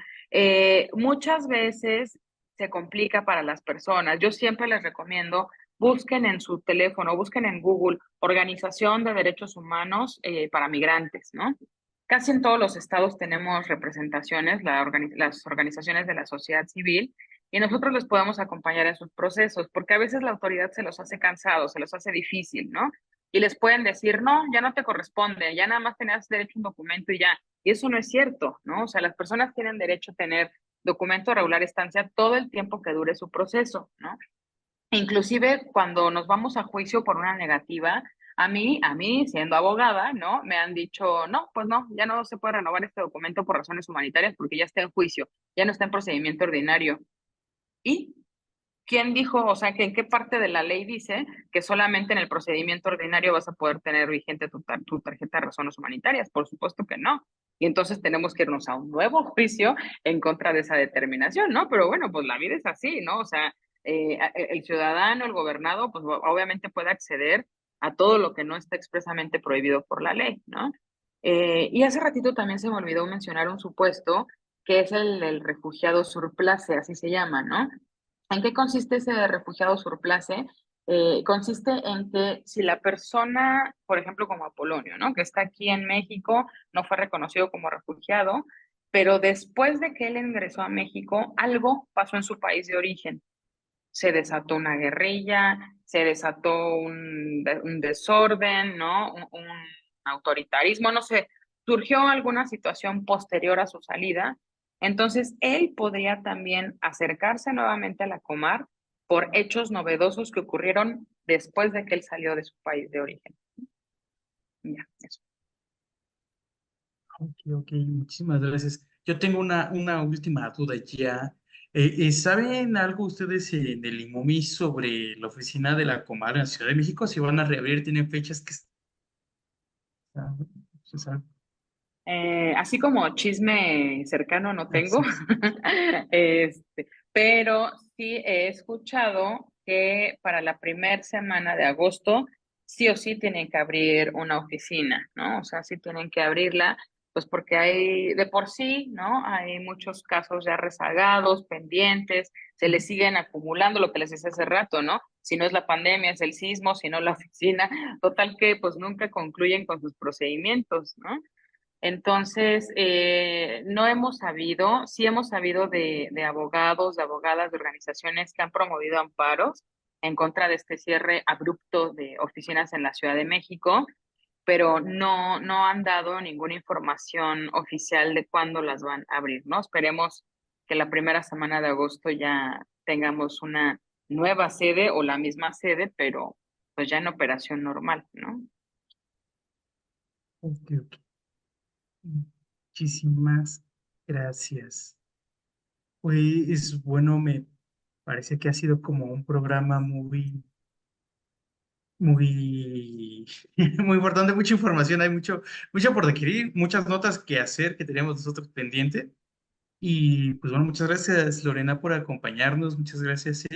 Muchas veces se complica para las personas. Yo siempre les recomiendo, busquen en su teléfono, busquen en Google, Organización de Derechos Humanos para Migrantes, ¿no? Casi en todos los estados tenemos representaciones, las organizaciones de la sociedad civil, y nosotros les podemos acompañar en sus procesos, porque a veces la autoridad se los hace cansados, se los hace difícil, ¿no? Y les pueden decir, no, ya no te corresponde, ya nada más tenías derecho a un documento y ya. Y eso no es cierto, ¿no? O sea, las personas tienen derecho a tener documento de regular estancia todo el tiempo que dure su proceso, ¿no? Inclusive cuando nos vamos a juicio por una negativa, a mí, siendo abogada, ¿no? Me han dicho, no, pues no, ya no se puede renovar este documento por razones humanitarias porque ya está en juicio, ya no está en procedimiento ordinario. ¿Y quién dijo, o sea, que en qué parte de la ley dice que solamente en el procedimiento ordinario vas a poder tener vigente tu tarjeta de razones humanitarias? Por supuesto que no. Y entonces tenemos que irnos a un nuevo juicio en contra de esa determinación, ¿no? Pero bueno, pues la vida es así, ¿no? O sea, el ciudadano, el gobernado, pues obviamente puede acceder a todo lo que no está expresamente prohibido por la ley, ¿no? Y hace ratito también se me olvidó mencionar un supuesto que es el refugiado surplace, así se llama, ¿no? ¿En qué consiste ese refugiado surplace? Consiste en que si la persona, por ejemplo, como Apolonio, ¿no? Que está aquí en México, no fue reconocido como refugiado, pero después de que él ingresó a México, algo pasó en su país de origen. Se desató una guerrilla, se desató un desorden, ¿no? Un autoritarismo, no sé, surgió alguna situación posterior a su salida. Entonces, él podría también acercarse nuevamente a la Comar por hechos novedosos que ocurrieron después de que él salió de su país de origen. Ya, eso. Ok, muchísimas gracias. Yo tengo una última duda ya. ¿Saben algo ustedes en el IMOMI sobre la oficina de la Comar en la Ciudad de México? Si van a reabrir, tienen fechas que... ¿Se sabe? Así como chisme cercano no tengo, pero sí he escuchado que para la primera semana de agosto sí o sí tienen que abrir una oficina, ¿no? O sea, sí tienen que abrirla, pues porque hay de por sí, ¿no? Hay muchos casos ya rezagados, pendientes, se les siguen acumulando, lo que les decía hace rato, ¿no? Si no es la pandemia, es el sismo, si no la oficina, total que pues nunca concluyen con sus procedimientos, ¿no? Entonces, no hemos sabido, sí hemos sabido de abogados, de abogadas, de organizaciones que han promovido amparos en contra de este cierre abrupto de oficinas en la Ciudad de México, pero no han dado ninguna información oficial de cuándo las van a abrir, ¿no? Esperemos que la primera semana de agosto ya tengamos una nueva sede o la misma sede, pero pues ya en operación normal, ¿no? Ok, ok. Muchísimas gracias. Pues bueno, me parece que ha sido como un programa muy, muy importante, mucha información, hay mucho por adquirir, muchas notas que hacer que teníamos nosotros pendiente. Y pues bueno, muchas gracias Lorena por acompañarnos, muchas gracias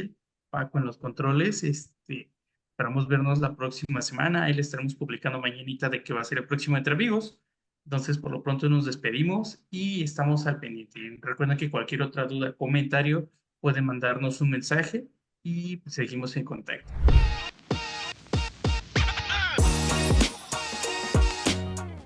Paco en los controles. Esperamos vernos la próxima semana, ahí le estaremos publicando mañanita de qué va a ser el próximo Entre Amigos. Entonces, por lo pronto nos despedimos y estamos al pendiente. Recuerden que cualquier otra duda, comentario, pueden mandarnos un mensaje y pues, seguimos en contacto.